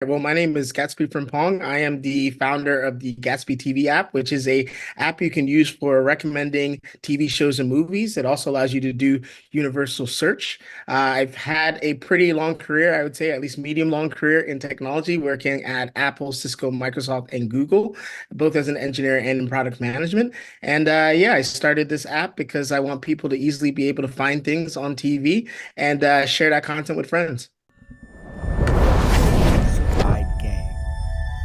Well, my name is Gatsby from Pong. I am the founder of the Gatsby TV app, which is a app you can use for recommending TV shows and movies. It also allows you to do universal search. I've had a pretty long career, I would say at least medium long career in technology, working at Apple, Cisco, Microsoft, and Google, both as an engineer and in product management. And yeah, I started this app because I want people to easily be able to find things on TV and share that content with friends. Diversified game.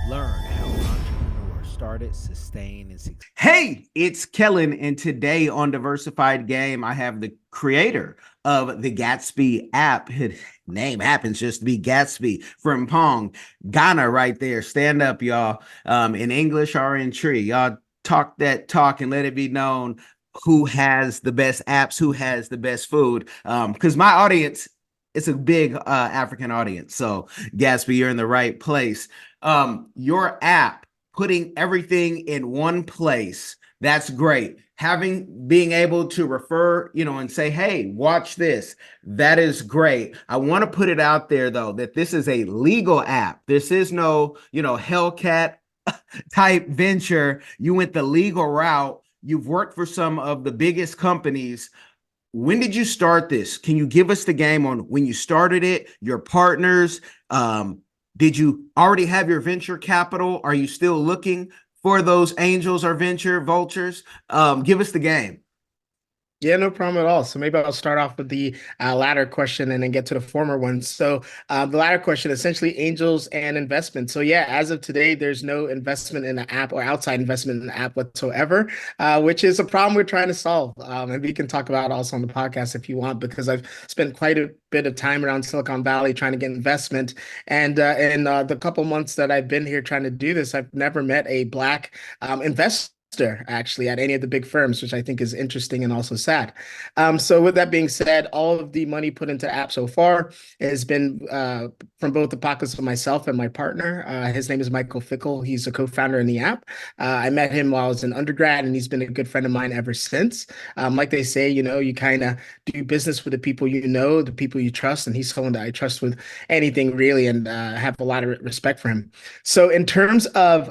Learn how entrepreneurs started, sustain, and succeed. Hey, it's Kellen, and today on Diversified Game, I have the creator of the Gatsby app. His name happens just to be Gatsby from Pong. Ghana right there. Stand up, y'all. In English or in Tree. Y'all talk that talk and let it be known who has the best apps, who has the best food. Because my audience, it's a big African audience. So Gatsby, you're in the right place. Your app, putting everything in one place, that's great. Being able to refer, and say, hey, watch this. That is great. I want to put it out there though, that this is a legal app. This is no, Hellcat type venture. You went the legal route. You've worked for some of the biggest companies. When did you start this? Can you give us the game on when you started it, your partners? Did you already have your venture capital? Are you still looking for those angels or venture vultures? Give us the game. Yeah, no problem at all. So maybe I'll start off with the latter question and then get to the former one. So the latter question, essentially angels and investment. So yeah, as of today, there's no investment in the app or outside investment in the app whatsoever, which is a problem we're trying to solve. And we can talk about it also on the podcast if you want, because I've spent quite a bit of time around Silicon Valley trying to get investment. And in the couple months that I've been here trying to do this, I've never met a Black investor actually at any of the big firms, which I think is interesting and also sad. So with that being said, all of the money put into the app so far has been from both the pockets of myself and my partner. His name is Michael Fickle. He's a co-founder in the app. I met him while I was an undergrad, and he's been a good friend of mine ever since. Like they say, you kind of do business with the people you know, the people you trust, and he's someone that I trust with anything really, and have a lot of respect for him. So in terms of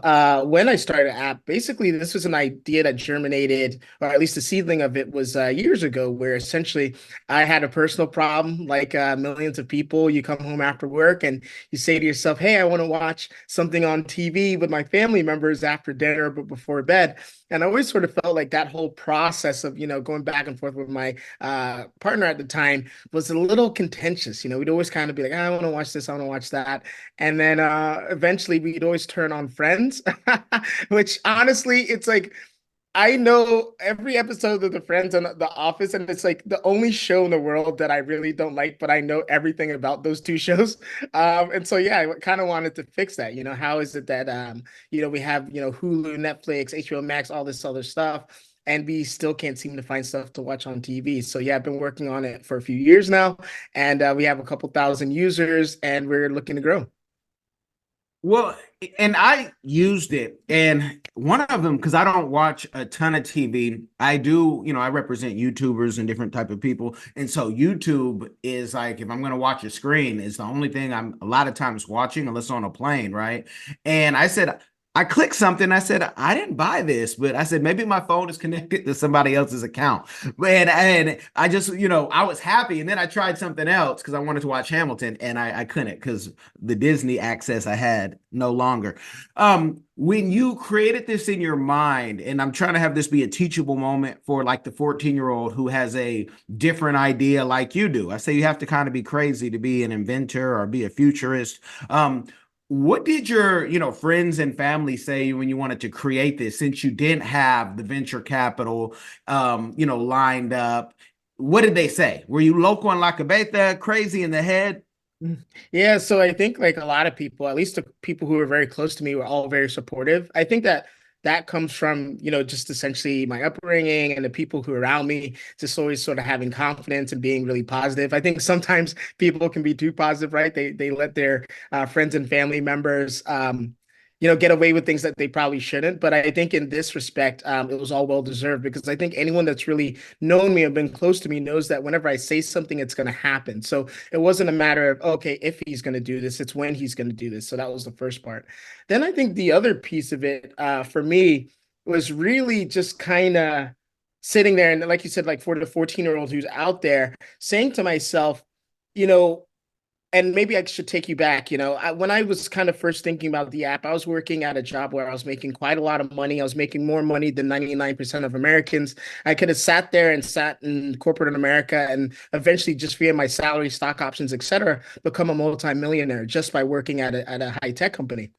when I started the app, basically this was an idea that germinated, or at least the seedling of it was years ago, where essentially I had a personal problem, like millions of people. You come home after work and you say to yourself, hey, I want to watch something on TV with my family members after dinner, but before bed. And I always sort of felt like that whole process of, going back and forth with my partner at the time was a little contentious. We'd always kind of be like, I want to watch this, I want to watch that. And then eventually we'd always turn on Friends, which honestly, it's like I know every episode of the Friends and The Office, and it's like the only show in the world that I really don't like, but I know everything about those two shows. And so yeah, I kind of wanted to fix that. How is it that we have, Hulu, Netflix, HBO Max, all this other stuff, and we still can't seem to find stuff to watch on TV. So yeah, I've been working on it for a few years now, and we have a couple thousand users, and we're looking to grow. Well, and I used it, and one of them, because I don't watch a ton of TV, I do, I represent YouTubers and different type of people, and so YouTube is like, if I'm going to watch a screen, it's the only thing I'm a lot of times watching, unless on a plane, right? And I clicked something. I said, I didn't buy this, but I said, maybe my phone is connected to somebody else's account. And I just, I was happy. And then I tried something else because I wanted to watch Hamilton, and I couldn't because the Disney access I had no longer. When you created this in your mind, and I'm trying to have this be a teachable moment for like the 14-year-old who has a different idea like you do. I say you have to kind of be crazy to be an inventor or be a futurist. What did your, friends and family say when you wanted to create this, since you didn't have the venture capital, lined up? What did they say? Were you loco and la cabeza, crazy in the head? Yeah, so I think like a lot of people, at least the people who were very close to me, were all very supportive. I think that that comes from, just essentially my upbringing and the people who are around me, just always sort of having confidence and being really positive. I think sometimes people can be too positive, right? They let their friends and family members get away with things that they probably shouldn't. But I think in this respect, it was all well deserved because I think anyone that's really known me or been close to me knows that whenever I say something, it's going to happen. So it wasn't a matter of, okay, if he's going to do this, it's when he's going to do this. So that was the first part. Then I think the other piece of it for me was really just kind of sitting there and, like you said, like for the 14-year-old who's out there saying to myself, you know, and maybe I should take you back. When I was kind of first thinking about the app, I was working at a job where I was making quite a lot of money. I was making more money than 99% of Americans. I could have sat there and sat in corporate America and eventually just via my salary, stock options, etc., become a multimillionaire just by working at a high tech company.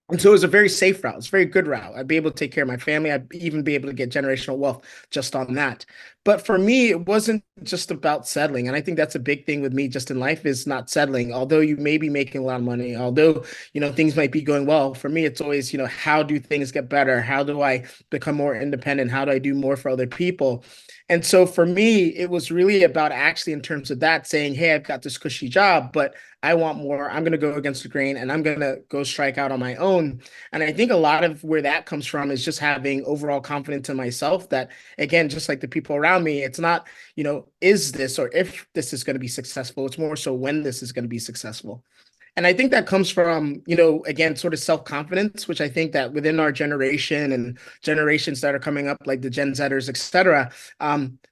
And so it was a very safe route. It's a very good route. I'd be able to take care of my family. I'd even be able to get generational wealth just on that. But for me, it wasn't just about settling. And I think that's a big thing with me just in life is not settling. Although you may be making a lot of money, although, things might be going well, for me, it's always, how do things get better? How do I become more independent? How do I do more for other people? And so for me, it was really about actually in terms of that saying, hey, I've got this cushy job, but I want more. I'm going to go against the grain and I'm going to go strike out on my own. And I think a lot of where that comes from is just having overall confidence in myself that, again, just like the people around me, it's not, is this or if this is going to be successful. It's more so when this is going to be successful. And I think that comes from, again, sort of self-confidence, which I think that within our generation and generations that are coming up, like the Gen Zers, et cetera,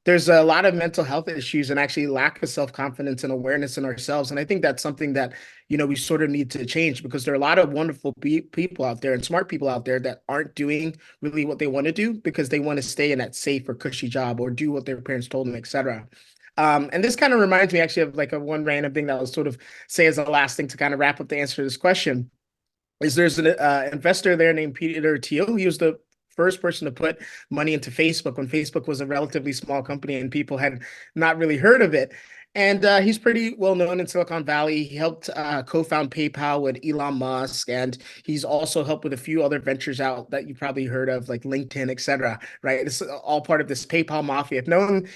there's a lot of mental health issues and actually lack of self-confidence and awareness in ourselves. And I think that's something that, we sort of need to change because there are a lot of wonderful people out there and smart people out there that aren't doing really what they want to do because they want to stay in that safe or cushy job or do what their parents told them, et cetera. And this kind of reminds me actually of like a one random thing that I'll sort of say as the last thing to kind of wrap up the answer to this question is there's an investor there named Peter Thiel. He was the first person to put money into Facebook when Facebook was a relatively small company and people had not really heard of it. And he's pretty well known in Silicon Valley. He helped co-found PayPal with Elon Musk, and he's also helped with a few other ventures out that you probably heard of, like LinkedIn, et cetera. Right? It's all part of this PayPal mafia.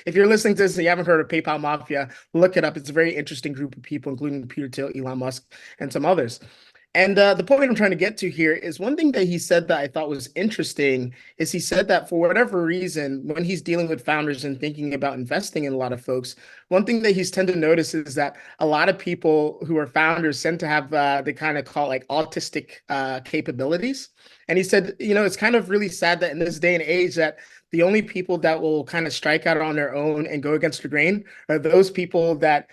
If you're listening to this and you haven't heard of PayPal mafia, look it up. It's a very interesting group of people, including Peter Thiel, Elon Musk, and some others. And the point I'm trying to get to here is one thing that he said that I thought was interesting is he said that for whatever reason, when he's dealing with founders and thinking about investing in a lot of folks, one thing that he's tend to notice is that a lot of people who are founders tend to have they kind of call like autistic capabilities. And he said, it's kind of really sad that in this day and age that the only people that will kind of strike out on their own and go against the grain are those people that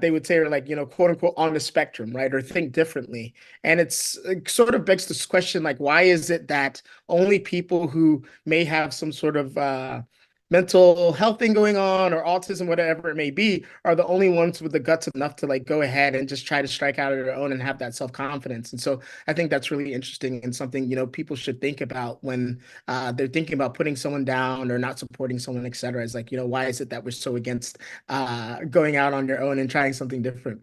they would say are like, quote unquote, on the spectrum, right? Or think differently. And it sort of begs this question, like, why is it that only people who may have some sort of mental health thing going on or autism, whatever it may be, are the only ones with the guts enough to like go ahead and just try to strike out of their own and have that self-confidence. And so I think that's really interesting and something, people should think about when they're thinking about putting someone down or not supporting someone, et cetera. It's like, why is it that we're so against going out on your own and trying something different?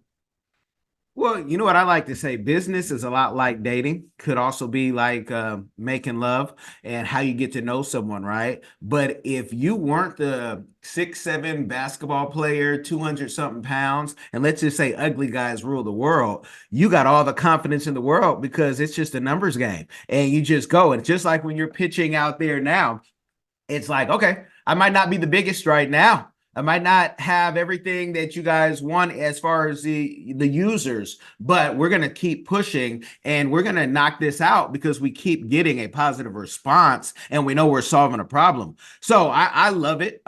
Well, you know what I like to say? Business is a lot like dating, could also be like making love and how you get to know someone, right? But if you weren't the 6'7" basketball player, 200 something pounds, and let's just say ugly guys rule the world, you got all the confidence in the world because it's just a numbers game and you just go. And just like when you're pitching out there now, it's like, okay, I might not be the biggest right now. I might not have everything that you guys want as far as the users, but we're going to keep pushing and we're going to knock this out because we keep getting a positive response and we know we're solving a problem. So I love it.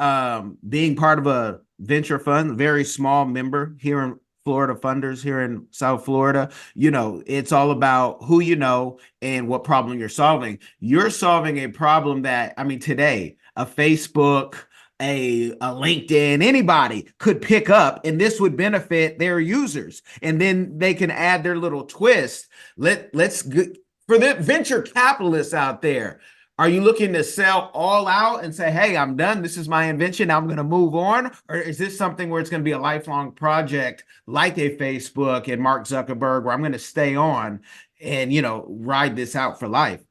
Being part of a venture fund, very small member here in Florida funders here in South Florida, it's all about who you know and what problem you're solving. You're solving a problem that, I mean, today, a Facebook, a LinkedIn, anybody could pick up, and this would benefit their users. And then they can add their little twist. Let's for the venture capitalists out there. Are you looking to sell all out and say, hey, I'm done. This is my invention. Now I'm going to move on. Or is this something where it's going to be a lifelong project like a Facebook and Mark Zuckerberg, where I'm going to stay on and, ride this out for life?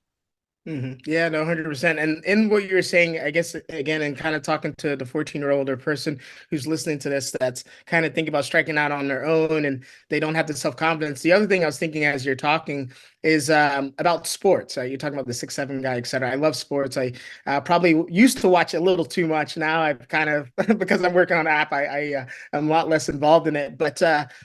Yeah, no, 100%. And in what you're saying, I guess, again, and kind of talking to the 14-year-old or person who's listening to this, that's kind of thinking about striking out on their own and they don't have the self-confidence. The other thing I was thinking as you're talking is about sports. You're talking about the 6'7" guy, et cetera. I love sports. I probably used to watch a little too much. Now I've kind of, because I'm working on an app, I'm a lot less involved in it. But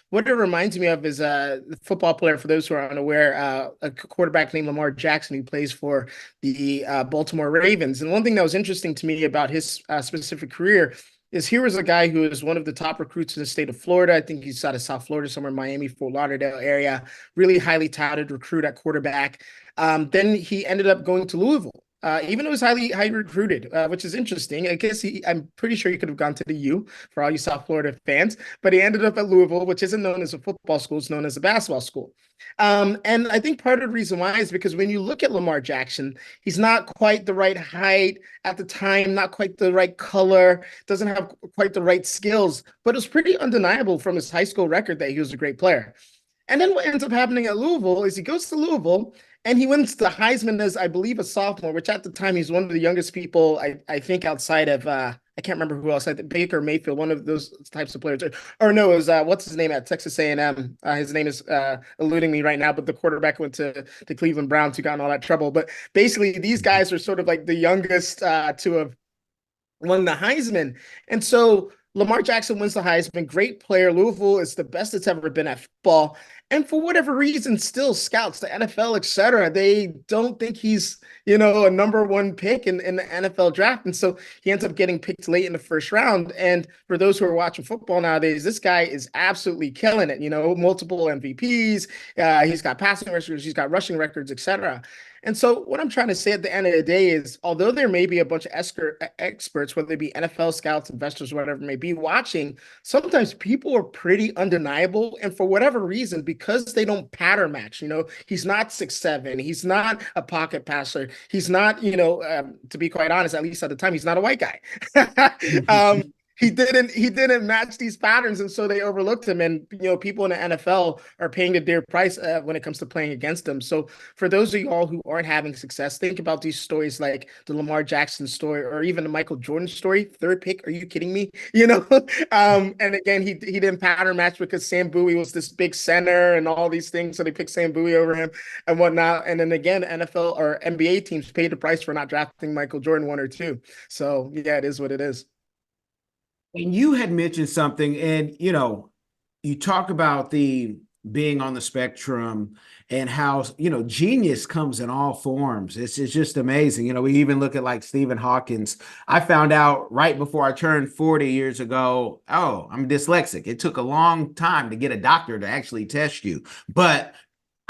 what it reminds me of is the football player, for those who are unaware, a quarterback named Lamar Jackson, who plays for the Baltimore Ravens. And one thing that was interesting to me about his specific career is here was a guy who is one of the top recruits in the state of Florida. I think he's out of South Florida, somewhere in Miami, Fort Lauderdale area. Really highly touted recruit at quarterback. Then he ended up going to Louisville. Even though it was highly recruited, which is interesting. I guess I'm pretty sure he could have gone to the U for all you South Florida fans, but he ended up at Louisville, which isn't known as a football school, it's known as a basketball school. And I think part of the reason why is because when you look at Lamar Jackson, he's not quite the right height at the time, not quite the right color, doesn't have quite the right skills, but it's pretty undeniable from his high school record that he was a great player. And then what ends up happening at Louisville is he goes to Louisville and he wins the Heisman as, I believe, a sophomore, which at the time he's one of the youngest people, I think, outside of, I can't remember who else, I think Baker Mayfield, one of those types of players. Or no, it was, what's his name at Texas A&M? His name is eluding me right now, but the quarterback went to the Cleveland Browns who got in all that trouble. But basically, these guys are sort of like the youngest to have won the Heisman. And so Lamar Jackson wins the Heisman, great player. Louisville is the best it's ever been at football. And for whatever reason, still scouts, the NFL, et cetera, they don't think he's, a number one pick in the NFL draft. And so he ends up getting picked late in the first round. And for those who are watching football nowadays, this guy is absolutely killing it, multiple MVPs. He's got passing records, he's got rushing records, et cetera. And so what I'm trying to say at the end of the day is, although there may be a bunch of experts, whether they be NFL scouts, investors, whatever it may be, watching, sometimes people are pretty undeniable. And for whatever reason, because they don't pattern match, he's not 6'7", he's not a pocket passer, he's not, to be quite honest, at least at the time, he's not a white guy. He didn't match these patterns, and so they overlooked him. And people in the NFL are paying the dear price when it comes to playing against him. So for those of y'all who aren't having success, think about these stories like the Lamar Jackson story or even the Michael Jordan story. Third pick, are you kidding me? And again, he didn't pattern match because Sam Bowie was this big center and all these things, so they picked Sam Bowie over him and whatnot. And then again, NFL or NBA teams paid the price for not drafting Michael Jordan 1 or 2. So yeah, it is what it is. And you had mentioned something, and you talk about the being on the spectrum and how genius comes in all forms. It's just amazing. We even look at like Stephen Hawkins. I found out right before I turned 40 years ago, oh, I'm dyslexic. It took a long time to get a doctor to actually test you, but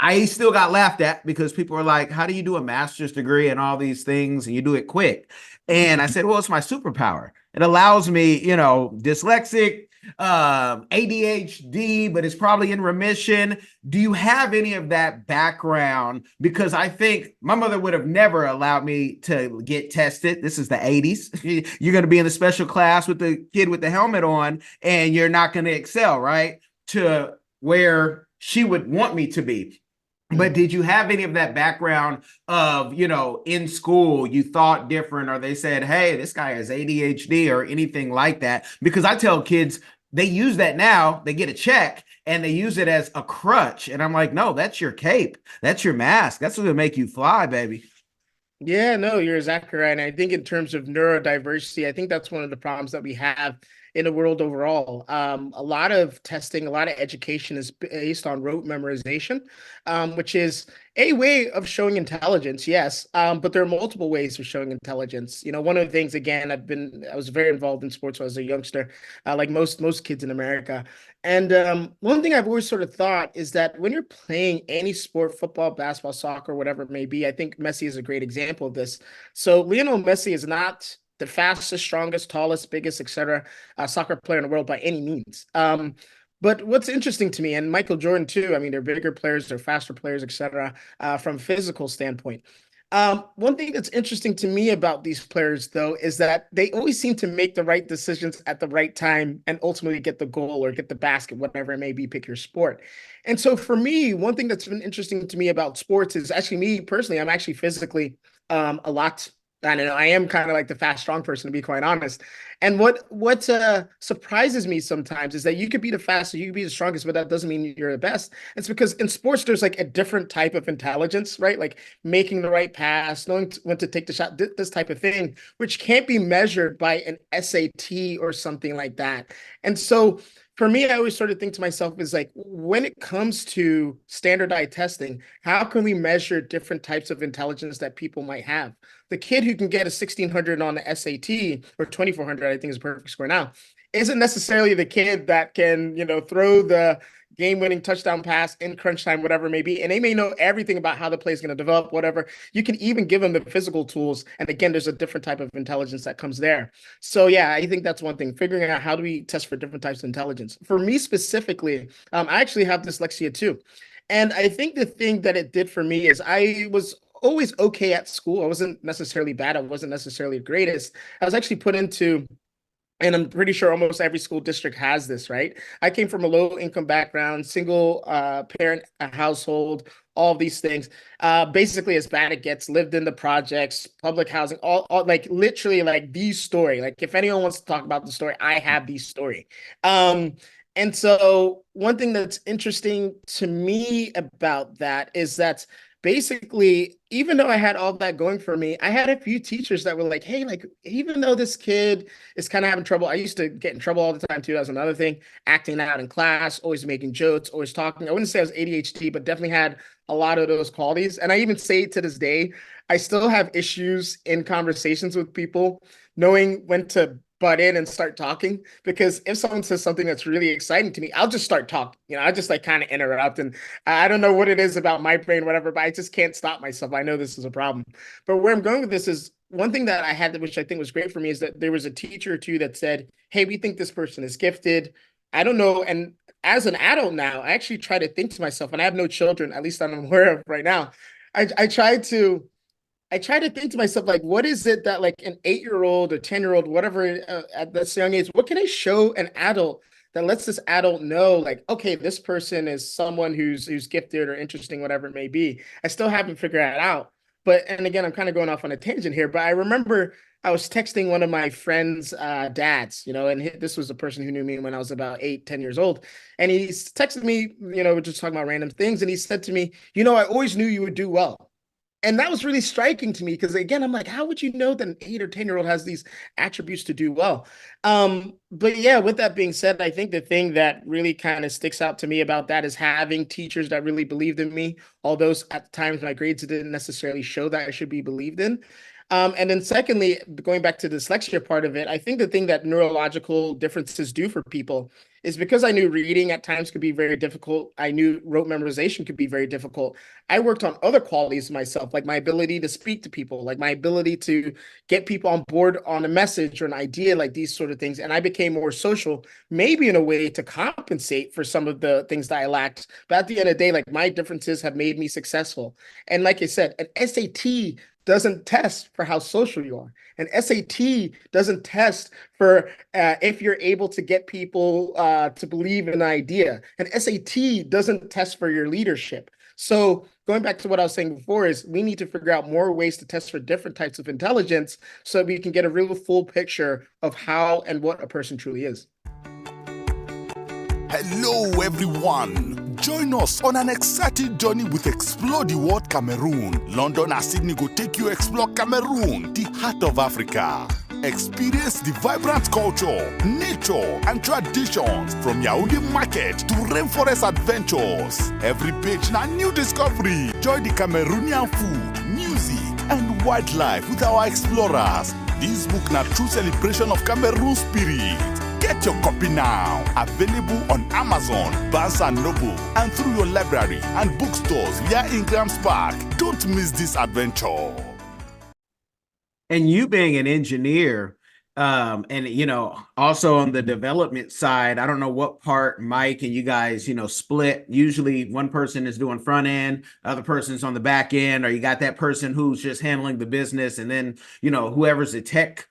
I still got laughed at because people are like, how do you do a master's degree and all these things and you do it quick? And I said, well, it's my superpower. It allows me, dyslexic, ADHD, but it's probably in remission. Do you have any of that background? Because I think my mother would have never allowed me to get tested. This is the 80s. You're going to be in the special class with the kid with the helmet on, and you're not going to excel, right? To where she would want me to be. But did you have any of that background of, in school, you thought different, or they said, hey, this guy has ADHD or anything like that? Because I tell kids, they use that now, they get a check and they use it as a crutch. And I'm like, no, that's your cape. That's your mask. That's what's going to make you fly, baby. Yeah, no, you're exactly right. And I think in terms of neurodiversity, I think that's one of the problems that we have in the world overall. A lot of testing, a lot of education is based on rote memorization, which is a way of showing intelligence, yes. But there are multiple ways of showing intelligence. One of the things, again, I was very involved in sports when I was a youngster, like most kids in America. And one thing I've always sort of thought is that when you're playing any sport, football, basketball, soccer, whatever it may be, I think Messi is a great example of this. So Lionel Messi is not the fastest, strongest, tallest, biggest, etc., soccer player in the world by any means. But what's interesting to me, and Michael Jordan too, I mean, they're bigger players, they're faster players, etc., from a physical standpoint. One thing that's interesting to me about these players, though, is that they always seem to make the right decisions at the right time and ultimately get the goal or get the basket, whatever it may be, pick your sport. And so for me, one thing that's been interesting to me about sports is actually me personally, I'm actually physically a lot. I don't know. I am kind of like the fast, strong person, to be quite honest. And what surprises me sometimes is that you could be the fastest, you could be the strongest, but that doesn't mean you're the best. It's because in sports, there's like a different type of intelligence, right? Like making the right pass, knowing when to take the shot, this type of thing, which can't be measured by an SAT or something like that. And so for me, I always sort of think to myself is like, when it comes to standardized testing, how can we measure different types of intelligence that people might have? The kid who can get a 1600 on the SAT or 2400, I think is a perfect score now, isn't necessarily the kid that can, throw the game-winning touchdown pass in crunch time, whatever it may be. And they may know everything about how the play is going to develop, whatever. You can even give them the physical tools. And again, there's a different type of intelligence that comes there. So yeah, I think that's one thing, figuring out how do we test for different types of intelligence. For me specifically, I actually have dyslexia too. And I think the thing that it did for me is I was always okay at school. I wasn't necessarily bad. I wasn't necessarily the greatest. I was actually put into, and I'm pretty sure almost every school district has this, right? I came from a low income background, single parent household, all of these things. Basically, as bad it gets, lived in the projects, public housing, all like literally like the story. Like if anyone wants to talk about the story, I have the story. And so one thing that's interesting to me about that is that basically, even though I had all that going for me, I had a few teachers that were like, hey, like, even though this kid is kind of having trouble, I used to get in trouble all the time too. That's another thing, acting out in class, always making jokes, always talking. I wouldn't say I was ADHD, but definitely had a lot of those qualities. And I even say to this day, I still have issues in conversations with people, knowing when to butt in and start talking, because if someone says something that's really exciting to me, I'll just start talking. I just like kind of interrupt, and I don't know what it is about my brain, whatever, but I just can't stop myself. I know this is a problem. But where I'm going with this is one thing that I had, which I think was great for me, is that there was a teacher or two that said, hey, we think this person is gifted. I don't know. And as an adult now, I actually try to think to myself, and I have no children, at least I'm aware of right now. I try to think to myself, like, what is it that like an 8-year-old or 10-year-old, whatever, at this young age, what can I show an adult that lets this adult know, like, okay, this person is someone who's gifted or interesting, whatever it may be. I still haven't figured that out. But, and again, I'm kind of going off on a tangent here, but I remember I was texting one of my friends' dads, and this was a person who knew me when I was about 8, 10 years old. And he texted me, we're just talking about random things. And he said to me, I always knew you would do well. And that was really striking to me because, again, I'm like, how would you know that an 8 or 10-year-old has these attributes to do well? But yeah, with that being said, I think the thing that really kind of sticks out to me about that is having teachers that really believed in me, although at times my grades didn't necessarily show that I should be believed in. And then secondly, going back to the dyslexia part of it, I think the thing that neurological differences do for people is because I knew reading at times could be very difficult. I knew rote memorization could be very difficult. I worked on other qualities myself, like my ability to speak to people, like my ability to get people on board on a message or an idea, like these sort of things. And I became more social, maybe in a way to compensate for some of the things that I lacked. But at the end of the day, like my differences have made me successful. And like I said, an SAT doesn't test for how social you are. An SAT doesn't test for if you're able to get people to believe in an idea. An SAT doesn't test for your leadership. So going back to what I was saying before is we need to figure out more ways to test for different types of intelligence so we can get a real full picture of how and what a person truly is. Hello, everyone. Join us on an exciting journey with Explore the World Cameroon. London and Sydney go take you explore Cameroon, the heart of Africa. Experience the vibrant culture, nature, and traditions from Yaoundé Market to rainforest adventures. Every page na new discovery. Enjoy the Cameroonian food, music, and wildlife with our explorers. This book na true celebration of Cameroon spirit. Get your copy now. Available on Amazon, Barnes & Noble, and through your library and bookstores via Ingram's Park. Don't miss this adventure. And you being an engineer, And also on the development side, I don't know what part Mike and you guys, split. Usually one person is doing front end, other person's on the back end, or you got that person who's just handling the business, and then, whoever's the tech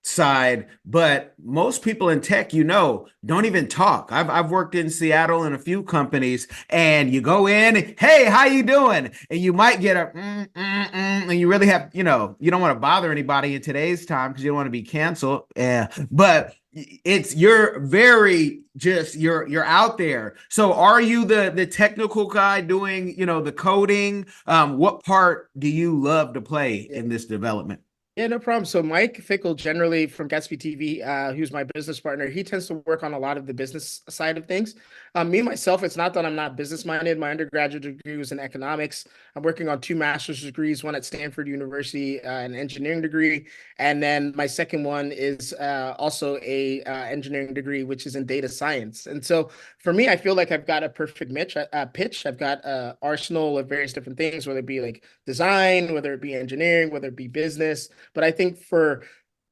side. But most people in tech, don't even talk. I've worked in Seattle in a few companies, and you go in, hey, how you doing? And you might get a and you really have, you don't want to bother anybody in today's time because you don't want to be canceled. Yeah, but you're very just you're out there. So are you the technical guy doing, the coding? What part do you love to play in this development? Yeah, no problem. So Mike Fickle, generally from Gatsby TV, who's my business partner, he tends to work on a lot of the business side of things. Me, myself, it's not that I'm not business-minded. My undergraduate degree was in economics. I'm working on 2 master's degrees, one at Stanford University, an engineering degree, and then my second one is also a engineering degree, which is in data science. And so for me, I feel like I've got a perfect pitch. I've got an arsenal of various different things, whether it be like design, whether it be engineering, whether it be business. But I think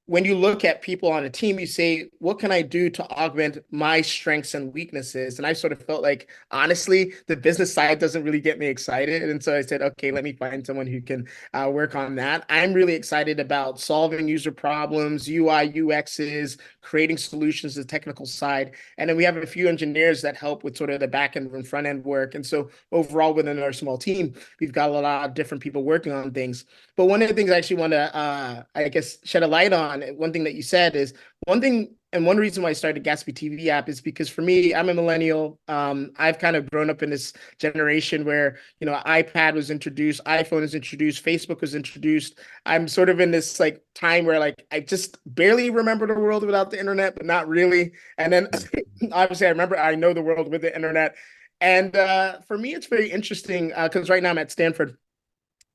when you look at people on a team, you say, what can I do to augment my strengths and weaknesses? And I sort of felt like, honestly, the business side doesn't really get me excited. And so I said, okay, let me find someone who can work on that. I'm really excited about solving user problems, UI, UXs, creating solutions, the technical side. And then we have a few engineers that help with sort of the back end and front end work. And so overall, within our small team, we've got a lot of different people working on things. But one of the things I actually want to, I guess, shed a light on, one thing that you said is one thing, and one reason why I started Gatsby TV app is because for me, I'm a millennial. I've kind of grown up in this generation where, iPad was introduced, iPhone was introduced, Facebook was introduced. I'm sort of in this like time where like I just barely remember the world without the internet, but not really. And then obviously I know the world with the internet. And for me, it's very interesting because right now I'm at Stanford.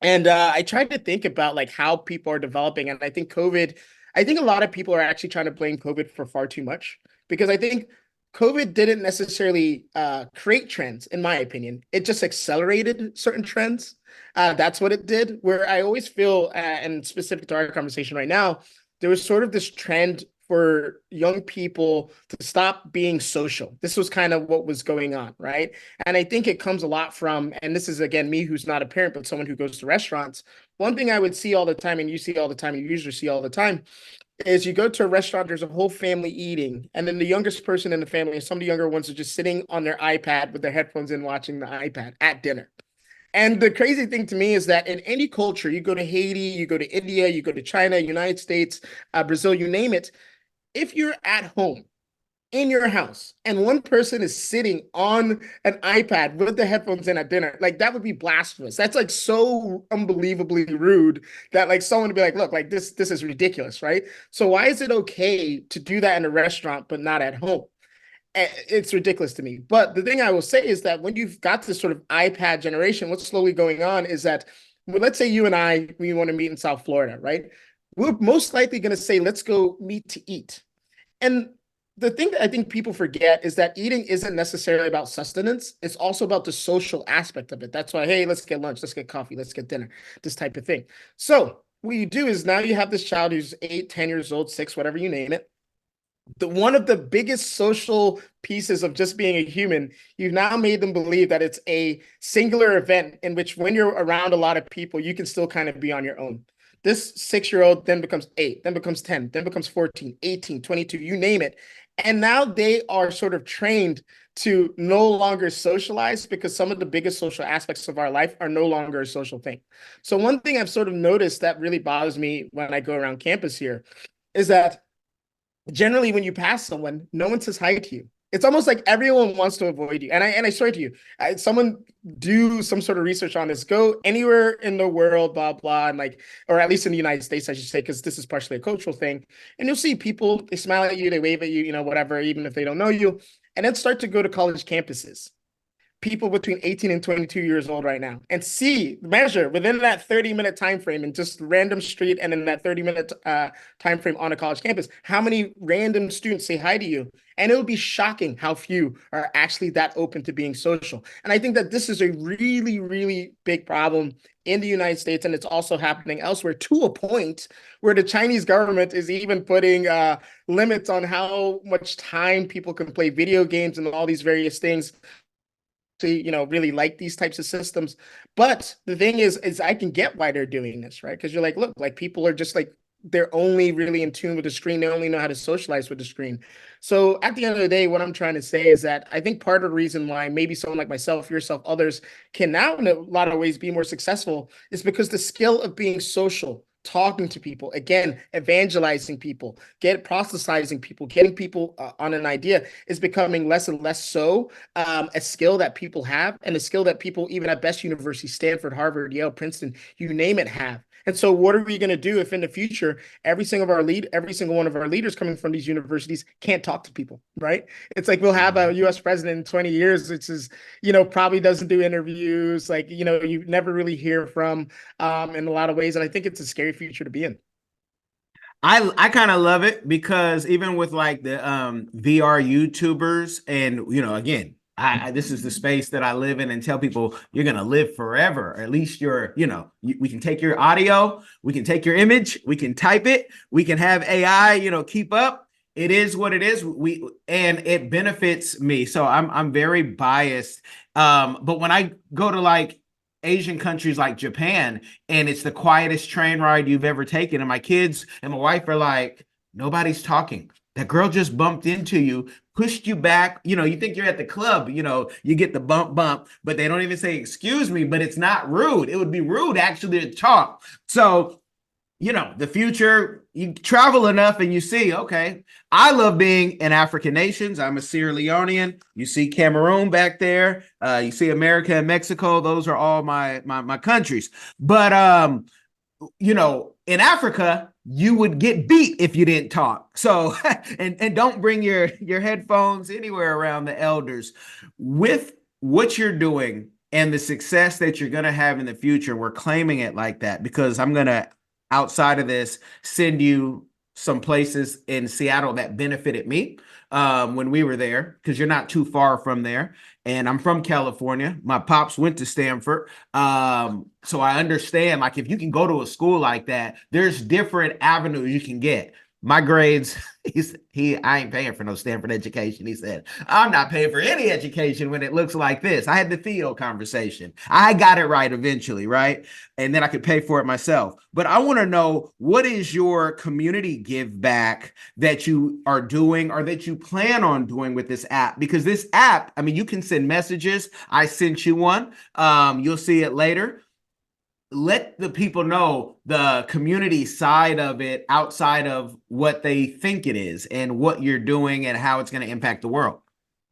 And I tried to think about like how people are developing. And I think a lot of people are actually trying to blame COVID for far too much, because I think COVID didn't necessarily create trends, in my opinion. It just accelerated certain trends. That's what it did, where I always feel, and specific to our conversation right now, there was sort of this trend for young people to stop being social. This was kind of what was going on, right? And I think it comes a lot from, and this is again me who's not a parent, but someone who goes to restaurants. One thing I would see all the time, and you see all the time, you usually see all the time, is you go to a restaurant, there's a whole family eating, and then the youngest person in the family, and some of the younger ones are just sitting on their iPad with their headphones in watching the iPad at dinner. And the crazy thing to me is that in any culture, you go to Haiti, you go to India, you go to China, United States, Brazil, you name it, if you're at home in your house and one person is sitting on an iPad with the headphones in at dinner, like that would be blasphemous. That's like so unbelievably rude that like someone would be like, look, like this is ridiculous, right? So why is it okay to do that in a restaurant but not at home? It's ridiculous to me. But the thing I will say is that when you've got this sort of iPad generation, what's slowly going on is that, well, let's say you and I, we want to meet in South Florida, right? We're most likely going to say, let's go meet to eat. And the thing that I think people forget is that eating isn't necessarily about sustenance. It's also about the social aspect of it. That's why, hey, let's get lunch, let's get coffee, let's get dinner, this type of thing. So what you do is now you have this child who's 8, 10 years old, 6, whatever you name it. One of the biggest social pieces of just being a human, you've now made them believe that it's a singular event in which when you're around a lot of people, you can still kind of be on your own. This 6-year-old then becomes 8, then becomes 10, then becomes 14, 18, 22, you name it. And now they are sort of trained to no longer socialize because some of the biggest social aspects of our life are no longer a social thing. So one thing I've sort of noticed that really bothers me when I go around campus here is that generally when you pass someone, no one says hi to you. It's almost like everyone wants to avoid you. And I swear to you, someone do some sort of research on this. Go anywhere in the world, blah, blah, and like, or at least in the United States, I should say, because this is partially a cultural thing. And you'll see people, they smile at you, they wave at you, whatever, even if they don't know you. And then start to go to college campuses. people between 18 and 22 years old right now and measure within that 30-minute time frame in just random street and in that 30-minute time frame on a college campus, how many random students say hi to you. And it would be shocking how few are actually that open to being social. And I think that this is a really, really big problem in the United States, and it's also happening elsewhere, to a point where the Chinese government is even putting limits on how much time people can play video games and all these various things to, really like these types of systems. But the thing is I can get why they're doing this, right? Because you're like, look, like people are just like, they're only really in tune with the screen. They only know how to socialize with the screen. So at the end of the day, what I'm trying to say is that I think part of the reason why maybe someone like myself, yourself, others can now in a lot of ways be more successful is because the skill of being social, talking to people, again, evangelizing people, proselytizing people, getting people on an idea is becoming less and less so a skill that people have, and a skill that people even at best universities, Stanford, Harvard, Yale, Princeton, you name it, have. And so what are we going to do if in the future, every single one of our leaders coming from these universities can't talk to people, right? It's like we'll have a US president in 20 years, which is, probably doesn't do interviews, like, you never really hear from in a lot of ways. And I think it's a scary future to be in. I kind of love it because even with like the VR YouTubers and, again, this is the space that I live in and tell people you're going to live forever. Or at least we can take your audio, we can take your image, we can type it, we can have AI, keep up. It is what it is. And it benefits me. So I'm very biased. But when I go to like Asian countries like Japan, and it's the quietest train ride you've ever taken, and my kids and my wife are like, nobody's talking. That girl just bumped into you, pushed you back. You think you're at the club, you get the bump, but they don't even say, excuse me, but it's not rude. It would be rude actually to talk. So, the future, you travel enough and you see, okay, I love being in African nations. I'm a Sierra Leonean. You see Cameroon back there. You see America and Mexico. Those are all my countries. But, in Africa, you would get beat if you didn't talk. So, and don't bring your headphones anywhere around the elders. With what you're doing and the success that you're going to have in the future, we're claiming it like that because I'm going to, outside of this, send you some places in Seattle that benefited me when we were there, because you're not too far from there. And I'm from California. My pops went to Stanford. So I understand, like, if you can go to a school like that, there's different avenues you can get. My grades, I ain't paying for no Stanford education. He said, I'm not paying for any education when it looks like this. I had the Theo conversation. I got it right eventually, right? And then I could pay for it myself. But I want to know, what is your community give back that you are doing or that you plan on doing with this app? Because this app, I mean, you can send messages. I sent you one. You'll see it later. Let the people know the community side of it outside of what they think it is and what you're doing and how it's going to impact the world.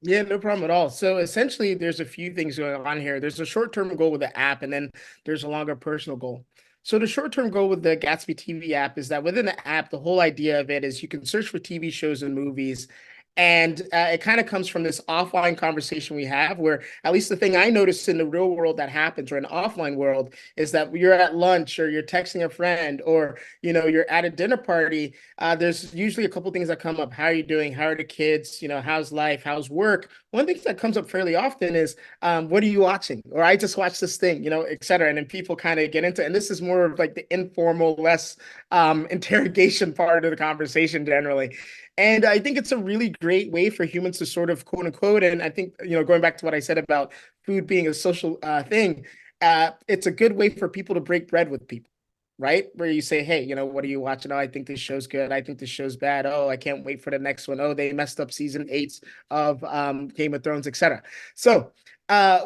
Yeah, no problem at all. So essentially, there's a few things going on here. There's a short-term goal with the app, and then there's a longer personal goal. So the short-term goal with the Gatsby TV app is that within the app, the whole idea of it is you can search for TV shows and movies. And it kind of comes from this offline conversation we have where, at least the thing I noticed in the real world that happens, or in the offline world, is that you're at lunch or you're texting a friend or, you're at a dinner party. There's usually a couple things that come up. How are you doing? How are the kids? How's life? How's work? One thing that comes up fairly often is, what are you watching? Or I just watched this thing, et cetera. And then people kind of get into it. And this is more of like the informal, less interrogation part of the conversation generally. And I think it's a really great way for humans to sort of quote unquote, and I think, going back to what I said about food being a social thing, it's a good way for people to break bread with people, right? Where you say, hey, what are you watching? Oh, I think this show's good. I think this show's bad. Oh, I can't wait for the next one. Oh, they messed up season 8 of Game of Thrones, etc. So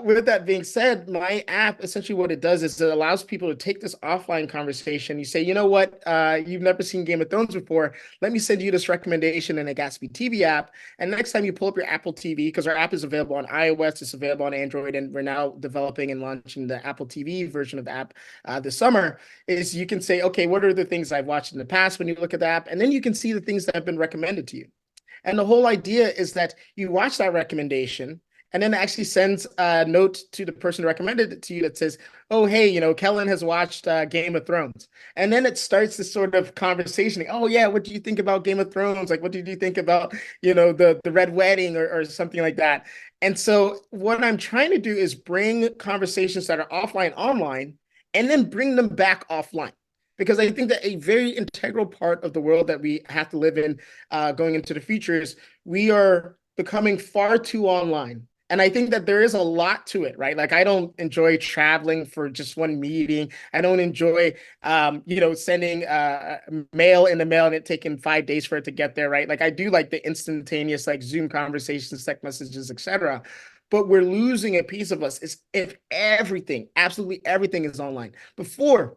with that being said, my app, essentially what it does is it allows people to take this offline conversation. You say, you know what, you've never seen Game of Thrones before. Let me send you this recommendation in a Gatsby TV app. And next time you pull up your Apple TV, because our app is available on iOS, it's available on Android, and we're now developing and launching the Apple TV version of the app this summer, is you can say, okay, what are the things I've watched in the past when you look at the app? And then you can see the things that have been recommended to you. And the whole idea is that you watch that recommendation, and then it actually sends a note to the person who recommended it to you that says, oh, hey, Kellen has watched Game of Thrones. And then it starts this sort of conversation. Oh, yeah, what do you think about Game of Thrones? Like, what did you think about, the Red Wedding or something like that? And so what I'm trying to do is bring conversations that are offline online and then bring them back offline. Because I think that a very integral part of the world that we have to live in going into the future is we are becoming far too online. And I think that there is a lot to it, right? Like I don't enjoy traveling for just one meeting. I don't enjoy, sending mail in the mail and it taking 5 days for it to get there, right? Like I do like the instantaneous, like Zoom conversations, text messages, etc. But we're losing a piece of us is if everything, absolutely everything is online. Before,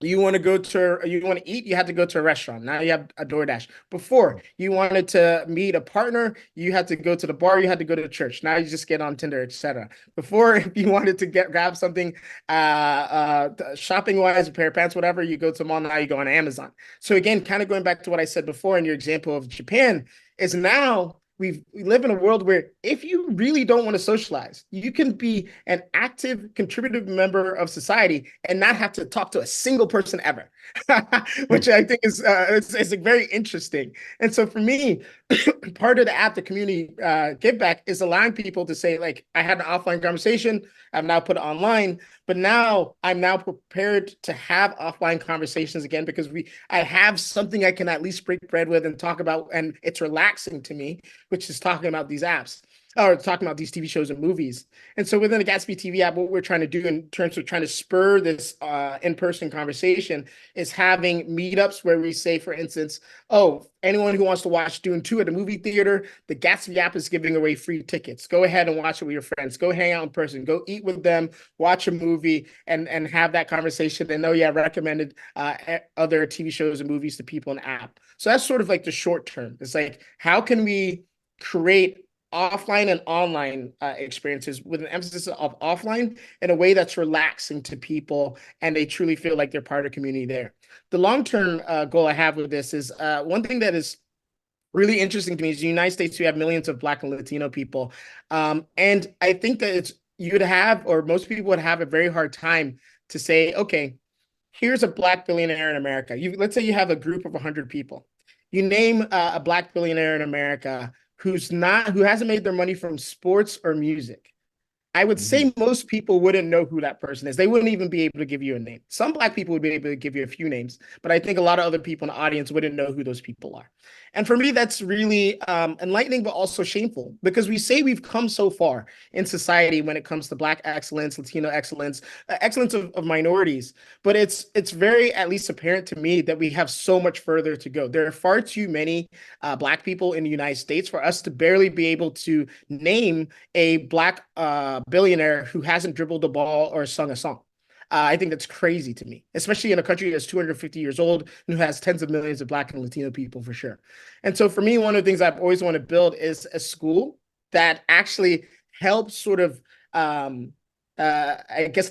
you want to eat, you had to go to a restaurant. Now you have a DoorDash. Before, you wanted to meet a partner, you had to go to the bar, you had to go to church. Now you just get on Tinder, etc. Before, if you wanted to grab something shopping wise, a pair of pants, whatever, you go to the mall. Now you go on Amazon. So again, kind of going back to what I said before in your example of Japan, is now we live in a world where if you really don't want to socialize, you can be an active, contributive member of society and not have to talk to a single person ever, which I think is it's very interesting. And so for me, part of the app, the community give back, is allowing people to say, like, I had an offline conversation, I've now put it online, but now I'm now prepared to have offline conversations again because I have something I can at least break bread with and talk about, and it's relaxing to me, which is talking about these apps or talking about these TV shows and movies. And so within the Gatsby TV app, what we're trying to do in terms of trying to spur this in-person conversation is having meetups where we say, for instance, oh, anyone who wants to watch Dune 2 at the movie theater, the Gatsby app is giving away free tickets. Go ahead and watch it with your friends. Go hang out in person. Go eat with them, watch a movie, and have that conversation. And recommended other TV shows and movies to people in the app. So that's sort of like the short term. It's like, how can we create offline and online experiences with an emphasis of offline in a way that's relaxing to people and they truly feel like they're part of the community there. The long-term goal I have with this is one thing that is really interesting to me is the United States, we have millions of Black and Latino people. And I think that most people would have a very hard time to say, okay, here's a Black billionaire in America. Let's say you have a group of 100 people. You name a Black billionaire in America who hasn't made their money from sports or music. I would say most people wouldn't know who that person is. They wouldn't even be able to give you a name. Some Black people would be able to give you a few names, but I think a lot of other people in the audience wouldn't know who those people are. And for me, that's really enlightening, but also shameful, because we say we've come so far in society when it comes to Black excellence, Latino excellence, excellence of minorities. But it's very, at least apparent to me, that we have so much further to go. There are far too many Black people in the United States for us to barely be able to name a Black billionaire who hasn't dribbled the ball or sung a song. I think that's crazy to me, especially in a country that's 250 years old and who has tens of millions of Black and Latino people for sure. And so for me, one of the things I've always wanted to build is a school that actually helps sort of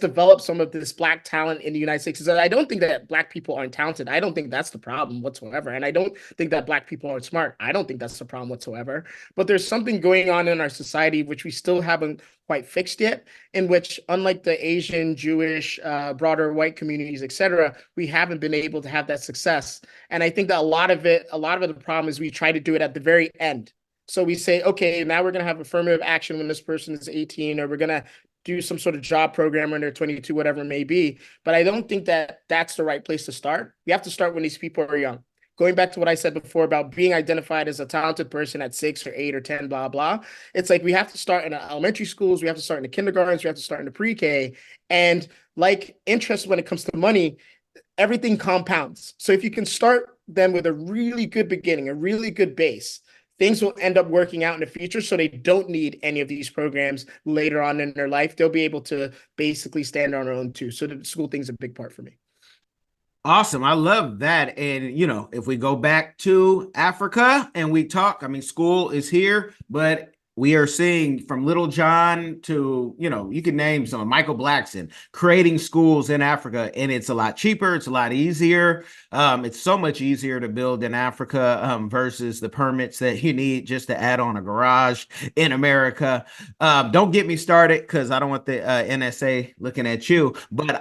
develop some of this Black talent in the United States. I don't think that Black people aren't talented. I don't think that's the problem whatsoever. And I don't think that Black people aren't smart. I don't think that's the problem whatsoever. But there's something going on in our society which we still haven't quite fixed yet, in which, unlike the Asian, Jewish, broader white communities, etc., we haven't been able to have that success. And I think that a lot of the problem is we try to do it at the very end. So we say, okay, now we're going to have affirmative action when this person is 18, or we're going to do some sort of job program when they're 22, whatever it may be. But I don't think that that's the right place to start. We have to start when these people are young. Going back to what I said before about being identified as a talented person at 6 or 8 or 10, blah, blah. It's like we have to start in elementary schools. We have to start in the kindergartens. We have to start in the pre-K. And like interest when it comes to money, everything compounds. So if you can start them with a really good beginning, a really good base, things will end up working out in the future, so they don't need any of these programs later on in their life. They'll be able to basically stand on their own too. So the school thing's a big part for me. Awesome. I love that. And, if we go back to Africa and we talk, I mean, school is here, but We are seeing from Little John to, you can name some, Michael Blackson, creating schools in Africa, and it's a lot cheaper. It's a lot easier. It's so much easier to build in Africa versus the permits that you need just to add on a garage in America. Don't get me started because I don't want the NSA looking at you, but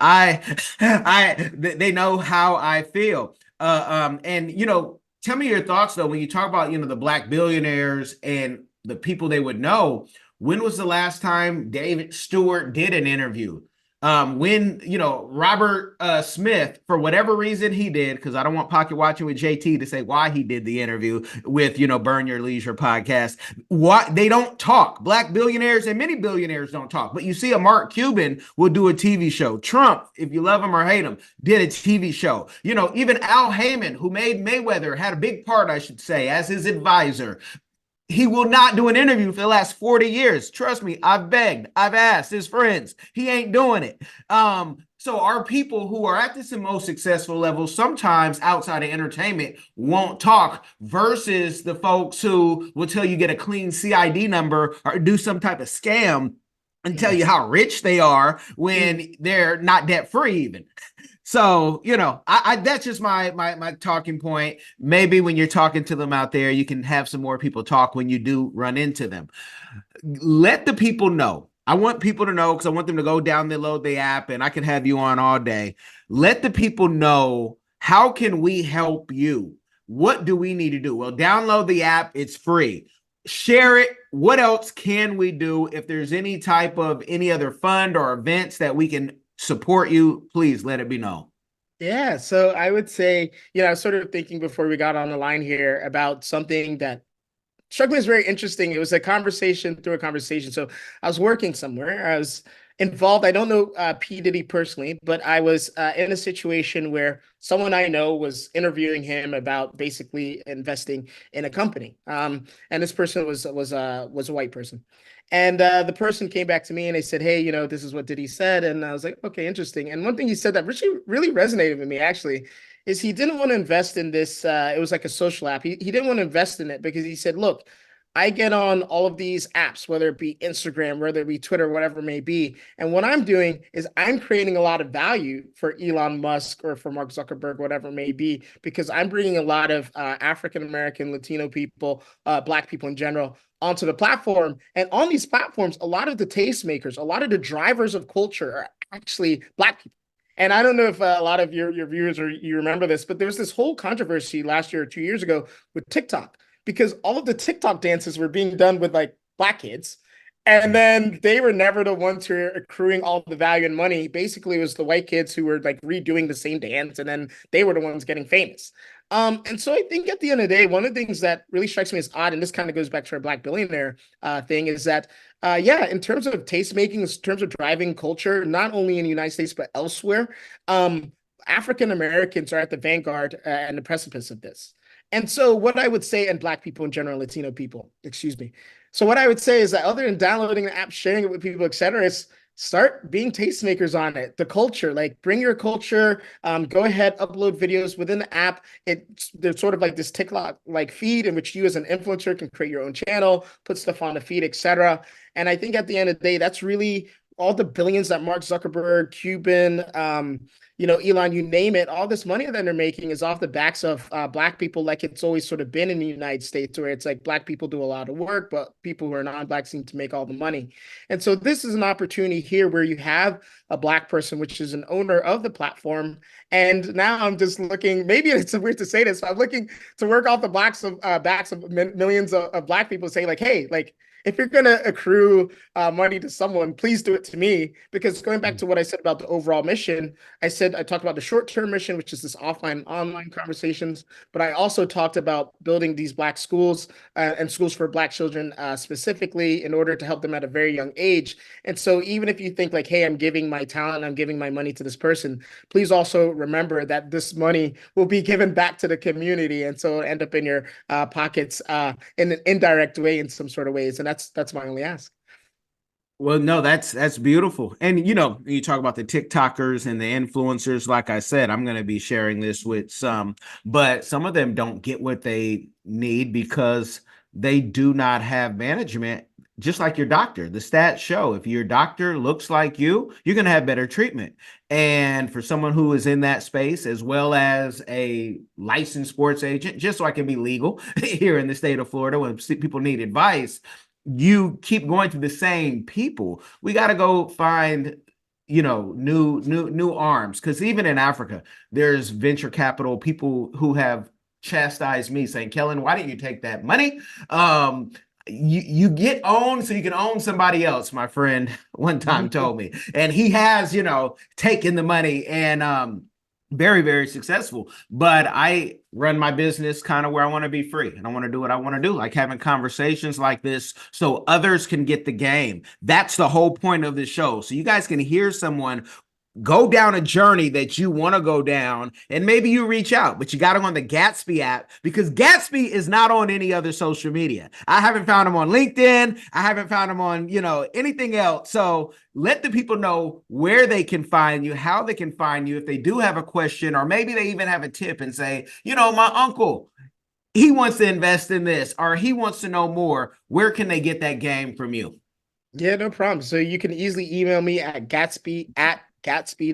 they know how I feel. Tell me your thoughts though, when you talk about, the Black billionaires and the people they would know. When was the last time David Stewart did an interview? When, Robert Smith, for whatever reason he did, because I don't want Pocket Watching with JT to say why he did the interview with, Burn Your Leisure podcast. What they don't talk. Black billionaires and many billionaires don't talk. But you see a Mark Cuban will do a TV show. Trump, if you love him or hate him, did a TV show. Even Al Heyman, who made Mayweather, had a big part, I should say, as his advisor. He will not do an interview for the last 40 years. Trust me, I've begged, I've asked his friends. He ain't doing it. So our people who are at this most successful level, sometimes outside of entertainment, won't talk versus the folks who will tell you get a clean CID number or do some type of scam and tell you how rich they are when they're not debt free even. So, I that's just my talking point. Maybe when you're talking to them out there, you can have some more people talk when you do run into them. Let the people know. I want people to know because I want them to go download the app, and I can have you on all day. Let the people know, how can we help you? What do we need to do? Well, download the app. It's free. Share it. What else can we do? If there's any other fund or events that we can support you, please let it be known. Yeah, so I would say, I was sort of thinking before we got on the line here about something that struck me as very interesting. It was a conversation through a conversation. So I was working somewhere. I was involved. I don't know P. Diddy personally, but I was in a situation where someone I know was interviewing him about basically investing in a company. And this person was a white person. And the person came back to me and they said, hey, this is what Diddy said. And I was like, okay, interesting. And one thing he said that really resonated with me, actually, is he didn't want to invest in this. It was like a social app. He didn't want to invest in it because he said, look, I get on all of these apps, whether it be Instagram, whether it be Twitter, whatever it may be. And what I'm doing is I'm creating a lot of value for Elon Musk or for Mark Zuckerberg, whatever it may be, because I'm bringing a lot of African-American, Latino people, Black people in general, onto the platform. And on these platforms, a lot of the tastemakers, a lot of the drivers of culture are actually Black people. And I don't know if a lot of your viewers or you remember this, but there was this whole controversy last year or 2 years ago with TikTok, because all of the TikTok dances were being done with like Black kids. And then they were never the ones who were accruing all the value and money. Basically, it was the white kids who were like redoing the same dance, and then they were the ones getting famous. And so I think at the end of the day, one of the things that really strikes me as odd, and this kind of goes back to our Black billionaire thing, is that, in terms of tastemaking, in terms of driving culture, not only in the United States, but elsewhere, African Americans are at the vanguard and the precipice of this. And so what I would say, and Black people in general, Latino people, excuse me. So what I would say is that other than downloading the app, sharing it with people, et cetera, is start being tastemakers on it. The culture, like bring your culture, go ahead, upload videos within the app. There's sort of like this TikTok like feed in which you as an influencer can create your own channel, put stuff on the feed, et cetera. And I think at the end of the day, that's really all the billions that Mark Zuckerberg, Cuban, Elon, you name it, all this money that they're making is off the backs of Black people, like it's always sort of been in the United States, where it's like Black people do a lot of work, but people who are non-Black seem to make all the money. And so this is an opportunity here where you have a Black person, which is an owner of the platform. And now I'm just looking, maybe it's weird to say this, but I'm looking to work off the backs of millions of Black people, say like, hey, like, if you're going to accrue money to someone, please do it to me. Because going back to what I said about the overall mission, I talked about the short-term mission, which is this offline, online conversations. But I also talked about building these Black schools and schools for Black children specifically in order to help them at a very young age. And so even if you think like, hey, I'm giving my talent, I'm giving my money to this person, please also remember that this money will be given back to the community. And so it'll end up in your pockets in an indirect way in some sort of ways. And that's my only ask. Well, no, that's beautiful. And, you talk about the TikTokers and the influencers. Like I said, I'm going to be sharing this with some, but some of them don't get what they need because they do not have management just like your doctor, the stats show if your doctor looks like you're going to have better treatment. And for someone who is in that space, as well as a licensed sports agent, just so I can be legal here in the state of Florida when people need advice, you keep going to the same people. We got to go find new arms, because even in Africa, there's venture capital people who have chastised me saying, Kellen, why didn't you take that money? You get owned so you can own somebody else, my friend one time told me. And he has, taken the money and very, very successful. But I run my business kind of where I want to be free, and I want to do what I want to do, like having conversations like this so others can get the game. That's the whole point of this show. So you guys can hear someone go down a journey that you want to go down, and maybe you reach out, but you got them on the Gatsby app, because Gatsby is not on any other social media. I haven't found him on LinkedIn. I haven't found him on, anything else. So let the people know where they can find you, how they can find you if they do have a question, or maybe they even have a tip and say, my uncle, he wants to invest in this, or he wants to know more. Where can they get that game from you? Yeah, no problem. So you can easily email me at Gatsby.tv, Gatsby.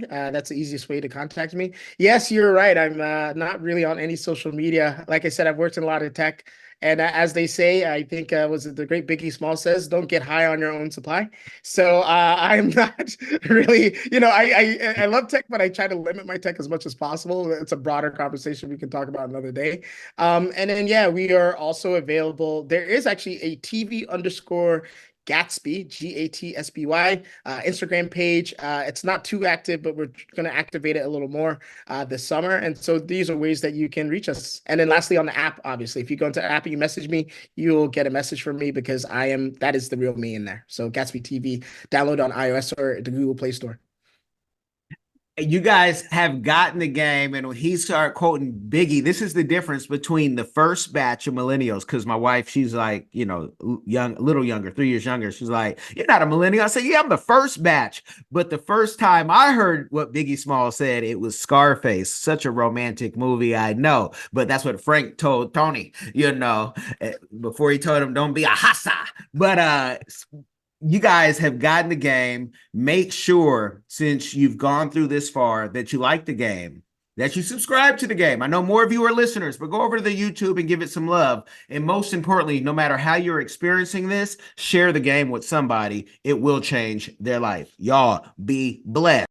That's the easiest way to contact me. Yes, you're right. I'm not really on any social media. Like I said, I've worked in a lot of tech. And as they say, I think was it the great Biggie Small says, don't get high on your own supply. So I'm not really, I love tech, but I try to limit my tech as much as possible. It's a broader conversation we can talk about another day. And then, yeah, we are also available. There is actually a TV_Gatsby, Gatsby, Instagram page. It's not too active, but we're going to activate it a little more this summer. And so these are ways that you can reach us. And then lastly, on the app, obviously, if you go into the app and you message me, you'll get a message from me, because that is the real me in there. So Gatsby TV, download on iOS or the Google Play Store. You guys have gotten the game, and when he started quoting Biggie, this is the difference between the first batch of millennials, because my wife, she's like, young, a little younger, 3 years younger. She's like, you're not a millennial. I said, yeah, I'm the first batch. But the first time I heard what Biggie Small said, it was Scarface. Such a romantic movie, I know. But that's what Frank told Tony, before he told him, don't be a hassa. But you guys have gotten the game. Make sure, since you've gone through this far, that you like the game, that you subscribe to the game. I know more of you are listeners, but go over to the YouTube and give it some love. And most importantly, no matter how you're experiencing this, share the game with somebody. It will change their life. Y'all be blessed.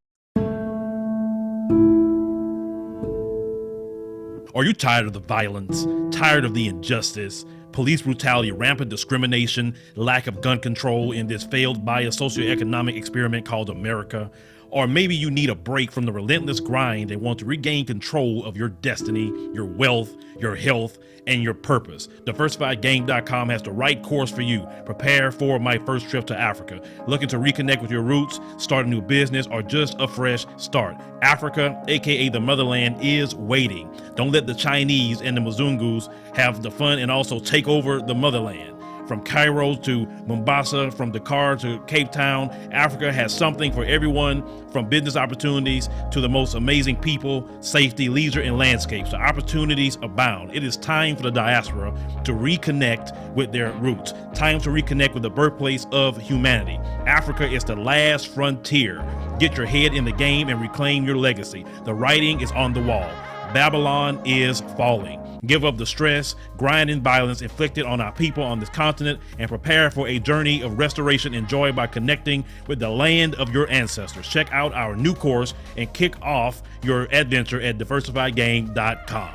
Are you tired of the violence, tired of the injustice, police brutality, rampant discrimination, lack of gun control in this failed biased socioeconomic experiment called America? Or maybe you need a break from the relentless grind and want to regain control of your destiny, your wealth, your health, and your purpose. DiversifiedGame.com has the right course for you. Prepare for my first trip to Africa. Looking to reconnect with your roots, start a new business, or just a fresh start. Africa, aka the motherland, is waiting. Don't let the Chinese and the Mzungus have the fun and also take over the motherland. From Cairo to Mombasa, from Dakar to Cape Town, Africa has something for everyone, from business opportunities to the most amazing people, safety, leisure, and landscapes. The opportunities abound. It is time for the diaspora to reconnect with their roots. Time to reconnect with the birthplace of humanity. Africa is the last frontier. Get your head in the game and reclaim your legacy. The writing is on the wall. Babylon is falling. Give up the stress, grind, and violence inflicted on our people on this continent, and prepare for a journey of restoration enjoyed by connecting with the land of your ancestors. Check out our new course and kick off your adventure at diversifiedgame.com.